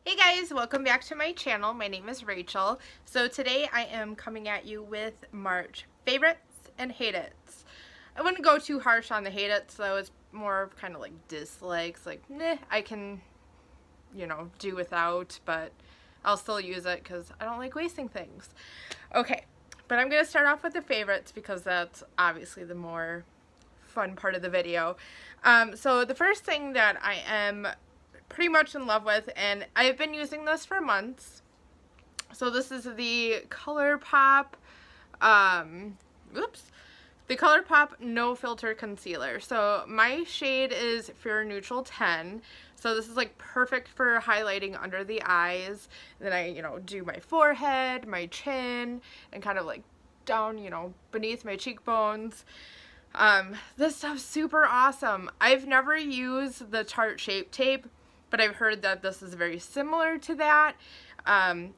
Hey guys, welcome back to my channel. My name is Rachel. So today I am coming at you with March favorites and hate-its. I wouldn't go too harsh on the hate-its though. It's more kind of like dislikes, like I can, do without, but I'll still use it because I don't like wasting things. Okay, but I'm going to start off with the favorites because that's obviously the more fun part of the video. So the first thing that I am pretty much in love with, and I've been using this for months. So this is the Colourpop, the Colourpop No Filter Concealer. So my shade is Fair Neutral 10. So this is like perfect for highlighting under the eyes. And then I, do my forehead, my chin, and kind of like down, beneath my cheekbones. This stuff's super awesome. I've never used the Tarte Shape Tape, but I've heard that this is very similar to that. I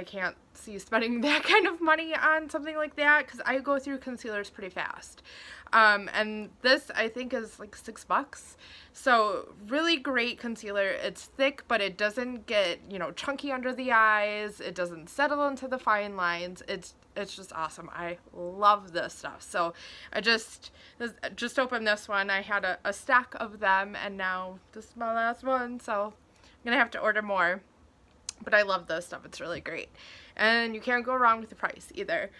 can't see spending that kind of money on something like that because I go through concealers pretty fast. And this I think is like $6. So really great concealer. It's thick, but it doesn't get, chunky under the eyes. It doesn't settle into the fine lines. It's just awesome. I love this stuff. So I just opened this one. I had a stack of them and now this is my last one. So I'm gonna have to order more. But I love this stuff. It's really great. And you can't go wrong with the price either.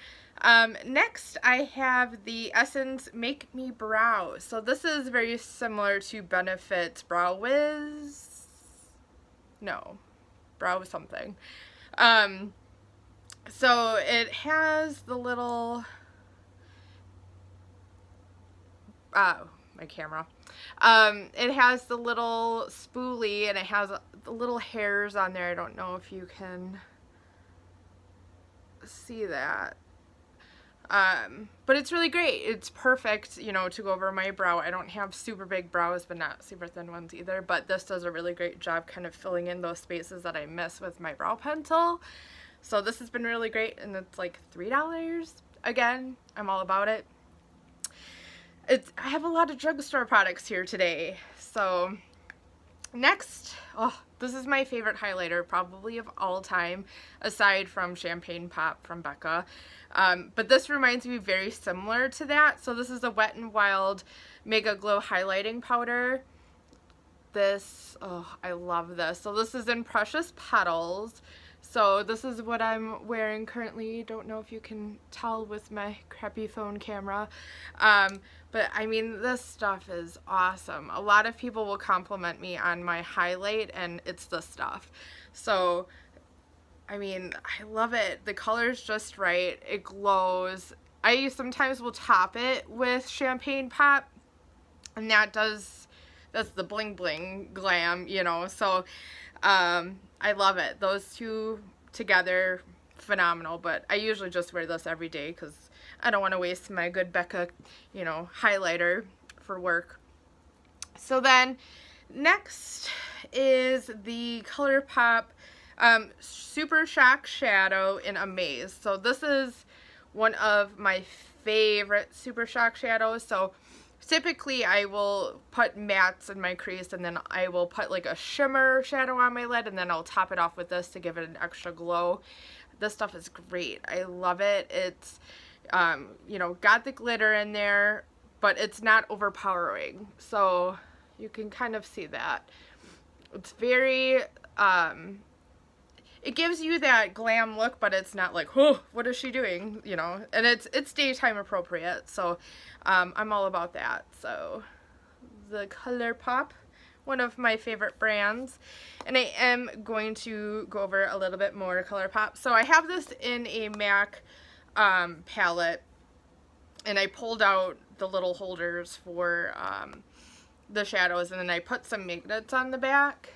Next, I have the Essence Make Me Brow. So this is very similar to Benefit's Brow Wiz. No. Brow something. So it has the little... my camera. It has the little spoolie and it has the little hairs on there. I don't know if you can see that. But it's really great. It's perfect, to go over my brow. I don't have super big brows, but not super thin ones either. But this does a really great job kind of filling in those spaces that I miss with my brow pencil. So this has been really great, and it's like $3. Again, I'm all about it. I have a lot of drugstore products here today. So next, this is my favorite highlighter probably of all time, aside from Champagne Pop from Becca. But this reminds me very similar to that. So this is a Wet n Wild Mega Glow Highlighting Powder. I love this. So this is in Precious Petals. So this is what I'm wearing currently. Don't know if you can tell with my crappy phone camera. But I mean, this stuff is awesome. A lot of people will compliment me on my highlight and it's this stuff. So, I mean, I love it. The color's just right. It glows. I sometimes will top it with Champagne Pop, and that's the bling bling glam, So, I love it. Those two together, phenomenal. But I usually just wear this every day because I don't want to waste my good Becca, highlighter for work. So then next is the Colourpop Super Shock Shadow in Amaze. So this is one of my favorite Super Shock shadows. So typically I will put mattes in my crease and then I will put like a shimmer shadow on my lid and then I'll top it off with this to give it an extra glow. This stuff is great. I love it. It's, got the glitter in there, but it's not overpowering. So you can kind of see that. It's very, it gives you that glam look, but it's not like, oh, what is she doing? And it's daytime appropriate. So I'm all about that. So the Colourpop, one of my favorite brands. And I am going to go over a little bit more Colourpop. So I have this in a MAC palette, and I pulled out the little holders for the shadows, and then I put some magnets on the back.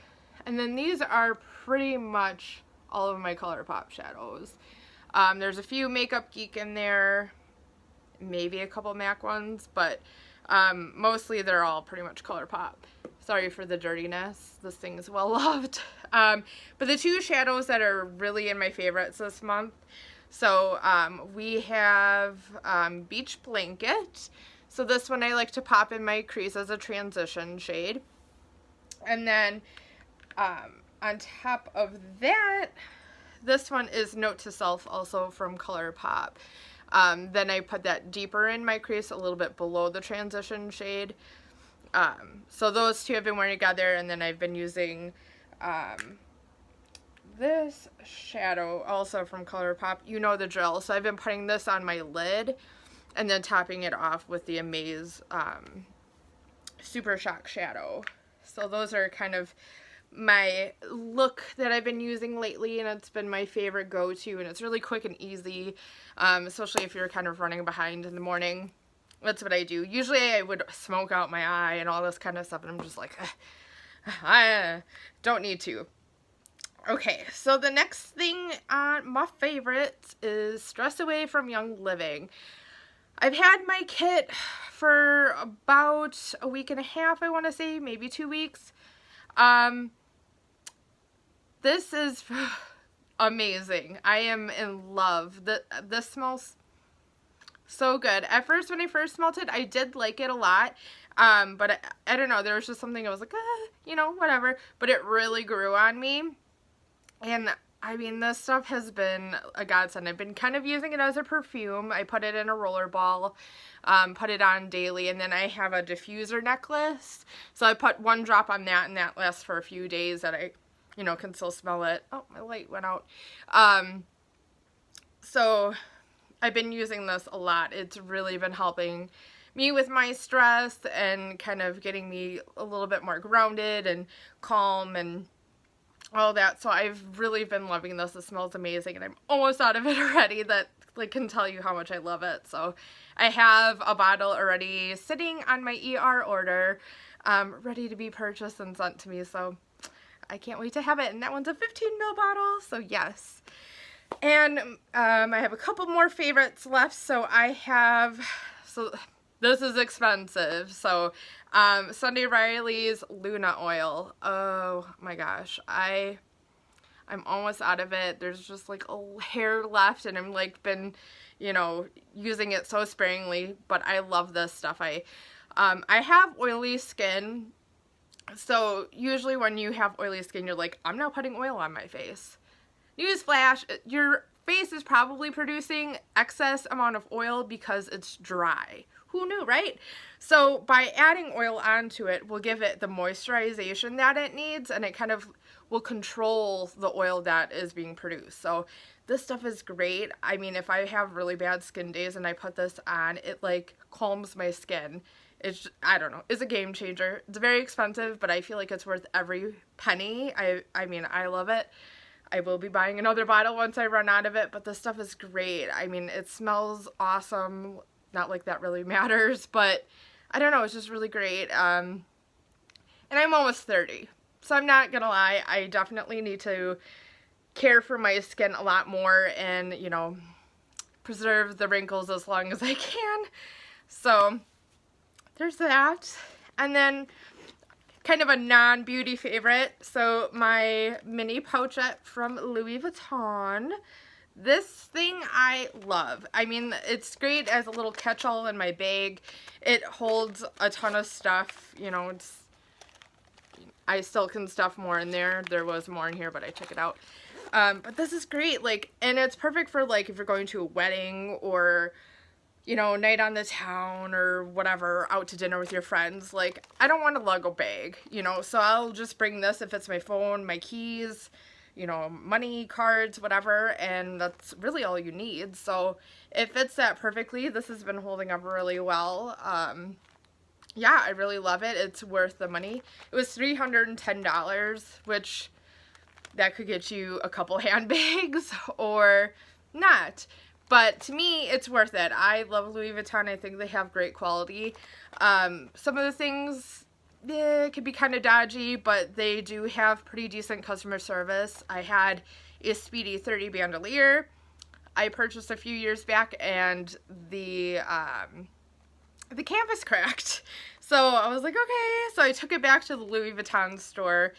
And then these are pretty much all of my Colourpop shadows. There's a few Makeup Geek in there, maybe a couple MAC ones, but mostly they're all pretty much Colourpop. Sorry for the dirtiness. This thing is well loved. But the two shadows that are really in my favorites this month, so we have Beach Blanket. So this one I like to pop in my crease as a transition shade. And then on top of that, this one is Note to Self, also from Colourpop. Then I put that deeper in my crease, a little bit below the transition shade. So those two I've been wearing together, and then I've been using this shadow also from Colourpop. You know the drill. So I've been putting this on my lid and then topping it off with the Amaze Super Shock shadow. So those are kind of my look that I've been using lately, and it's been my favorite go-to, and it's really quick and easy, especially if you're kind of running behind in the morning. That's what I do. Usually I would smoke out my eye and all this kind of stuff, and I'm just like, I don't need to. Okay, so the next thing on my favorites is Stress Away from Young Living. I've had my kit for about a week and a half, I want to say, maybe 2 weeks. This is amazing. I am in love. This smells so good. At first, when I first smelled it, I did like it a lot. But I don't know, there was just something I was like, you know, whatever. But it really grew on me. And I mean, this stuff has been a godsend. I've been kind of using it as a perfume. I put it in a roller ball, put it on daily, and then I have a diffuser necklace. So I put 1 drop on that, and that lasts for a few days that I, you know, can still smell it. Oh, my light went out. So I've been using this a lot. It's really been helping me with my stress and kind of getting me a little bit more grounded and calm and all that. So I've really been loving this. It smells amazing, and I'm almost out of it already. That like can tell you how much I love it. So I have a bottle already sitting on my ER order, ready to be purchased and sent to me. So I can't wait to have it. And that one's a 15 ml bottle. So yes. And I have a couple more favorites left. So this is expensive. So Sunday Riley's Luna Oil. Oh my gosh. I'm almost out of it. There's just like a hair left, and I'm like been, you know, using it so sparingly, but I love this stuff. I have oily skin. So usually when you have oily skin, you're like, I'm not putting oil on my face. Newsflash, your face is probably producing excess amount of oil because it's dry. Who knew, right? So by adding oil onto it, we'll give it the moisturization that it needs, and it kind of will control the oil that is being produced. So this stuff is great. I mean, if I have really bad skin days and I put this on, it like calms my skin. It's, I don't know, it's a game changer. It's very expensive, but I feel like it's worth every penny. I mean, I love it. I will be buying another bottle once I run out of it, but this stuff is great. I mean, it smells awesome. Not like that really matters, but I don't know, it's just really great. And I'm almost 30, so I'm not gonna lie, I definitely need to care for my skin a lot more and, you know, preserve the wrinkles as long as I can. So there's that. And then kind of a non-beauty favorite, so my mini Pochette from Louis Vuitton. This thing I love. I mean, it's great as a little catch-all in my bag. It holds a ton of stuff, you know, I still can stuff more in there. There was more in here, but I took it out. But this is great, like, and it's perfect for, like, if you're going to a wedding or, you know, night on the town or whatever, out to dinner with your friends. Like, I don't want to lug a bag, you know, so I'll just bring this if it's my phone, my keys, you know, money, cards, whatever, and that's really all you need. So it fits that perfectly. This has been holding up really well. Yeah, I really love it. It's worth the money. It was $310, which that could get you a couple handbags or not. But to me, it's worth it. I love Louis Vuitton. I think they have great quality. Some of the things, it could be kind of dodgy, but they do have pretty decent customer service. I had a Speedy 30 bandolier I purchased a few years back, and the canvas cracked. So I was like, okay. So I took it back to the Louis Vuitton store,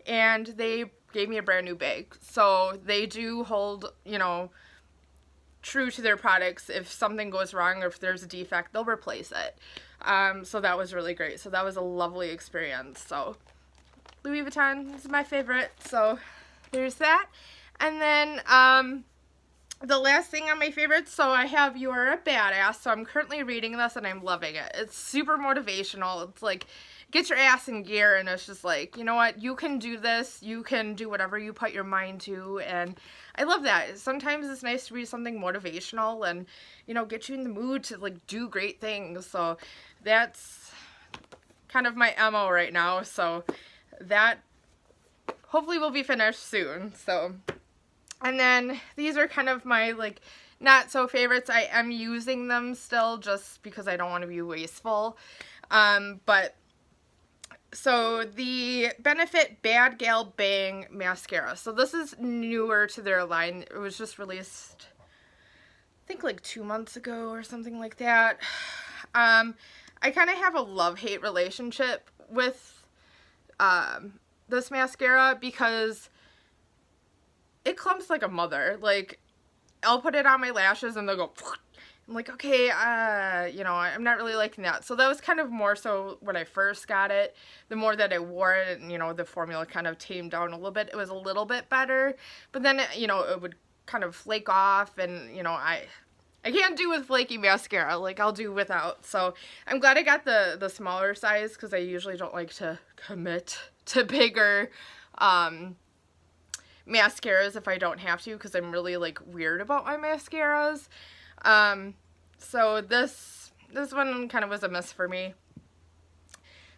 and they gave me a brand new bag. So they do hold, you know, true to their products. If something goes wrong or if there's a defect, they'll replace it. So that was really great. So that was a lovely experience. So Louis Vuitton is my favorite, so there's that. And then the last thing on my favorites, so I have You're a Badass. So I'm currently reading this and I'm loving it. It's super motivational. It's like, get your ass in gear, and it's just like, you know what, you can do this, you can do whatever you put your mind to, and I love that. Sometimes it's nice to read something motivational and, you know, get you in the mood to like do great things. So that's kind of my MO right now, so that hopefully will be finished soon. So, and then these are kind of my like not so favorites. I am using them still just because I don't want to be wasteful, but so the Benefit Bad Gal Bang Mascara. So this is newer to their line. It was just released, I think, like 2 months ago or something like that. I kind of have a love-hate relationship with this mascara because it clumps like a mother. Like, I'll put it on my lashes and they'll go, I'm like, okay, you know, I'm not really liking that. So that was kind of more so when I first got it. The more that I wore it and, you know, the formula kind of tamed down a little bit, it was a little bit better. But then, you know, it would kind of flake off, and, you know, I can't do with flaky mascara. Like, I'll do without. So I'm glad I got the smaller size because I usually don't like to commit to bigger mascaras if I don't have to, because I'm really like weird about my mascaras. So this one kind of was a miss for me.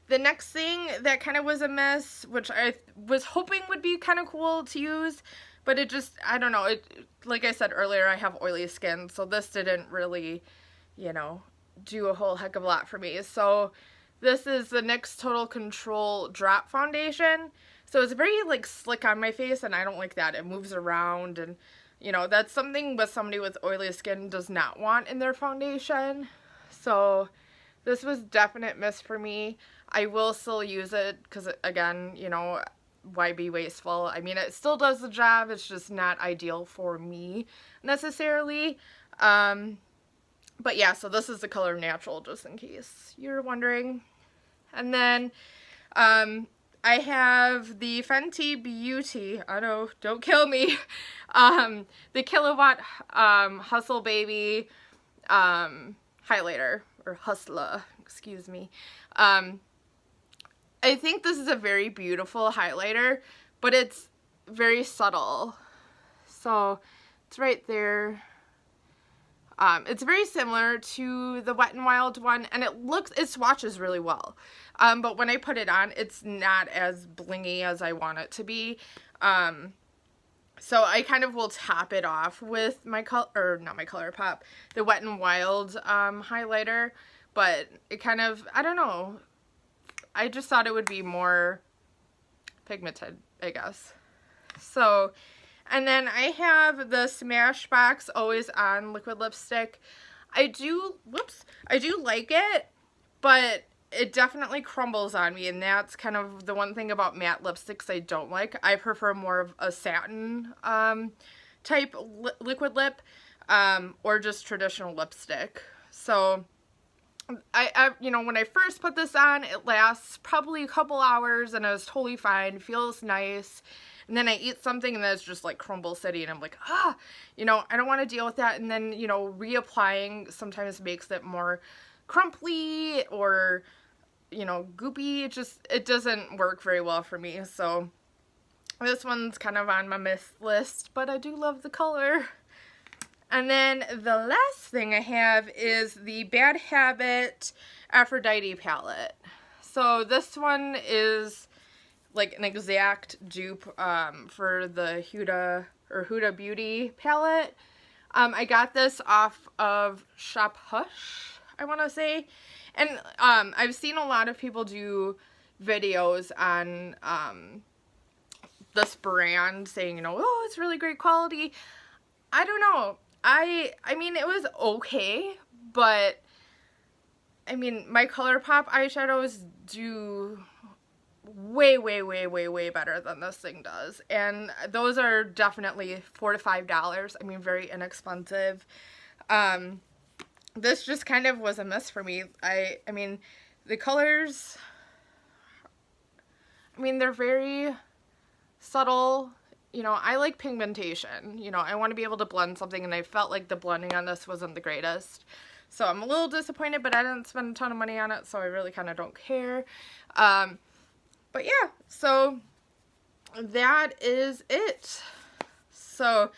The next thing that kind of was a miss, which I was hoping would be kind of cool to use, but it just, I don't know, it, like I said earlier, I have oily skin, so this didn't really, you know, do a whole heck of a lot for me. So this is the NYX Total Control Drop Foundation. So it's very like slick on my face, and I don't like that. It moves around, and you know, that's something with somebody with oily skin does not want in their foundation. So this was definite miss for me. I will still use it because, again, you know, why be wasteful? I mean, it still does the job. It's just not ideal for me necessarily. But yeah, so this is the color Natural, just in case you're wondering. And then I have the Fenty Beauty, I know, don't kill me, the Killawatt Hustle Baby highlighter, or Hustler, excuse me. I think this is a very beautiful highlighter, but it's very subtle. So it's right there. It's very similar to the Wet n Wild one, and it swatches really well. But when I put it on, it's not as blingy as I want it to be. So I kind of will top it off with my Colourpop, the Wet n Wild highlighter. But it kind of, I don't know, I just thought it would be more pigmented, I guess. So, and then I have the Smashbox Always On liquid lipstick. I do like it, but it definitely crumbles on me, and that's kind of the one thing about matte lipsticks I don't like. I prefer more of a satin type liquid lip, or just traditional lipstick. So I you know, when I first put this on, it lasts probably a couple hours and it was totally fine, feels nice. And then I eat something and then it's just like crumble city, and I'm like, you know, I don't want to deal with that. And then, you know, reapplying sometimes makes it more crumply or, you know, goopy. It doesn't work very well for me. So this one's kind of on my miss list, but I do love the color. And then the last thing I have is the Bad Habit Aphrodite palette. So this one is like an exact dupe for the Huda Beauty palette. I got this off of Shop Hush, I want to say. And I've seen a lot of people do videos on this brand saying, you know, oh, it's really great quality. I don't know. I mean, it was okay, but I mean, my Colourpop eyeshadows do way better than this thing does, and those are definitely $4 to $5. I mean, very inexpensive. This just kind of was a miss for me. I mean, the colors I mean, they're very subtle. You know, I like pigmentation. You know, I want to be able to blend something, and I felt like the blending on this wasn't the greatest. So I'm a little disappointed, but I didn't spend a ton of money on it, so I really kind of don't care. But yeah, so that is it. So,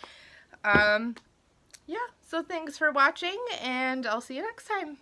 yeah, so thanks for watching, and I'll see you next time.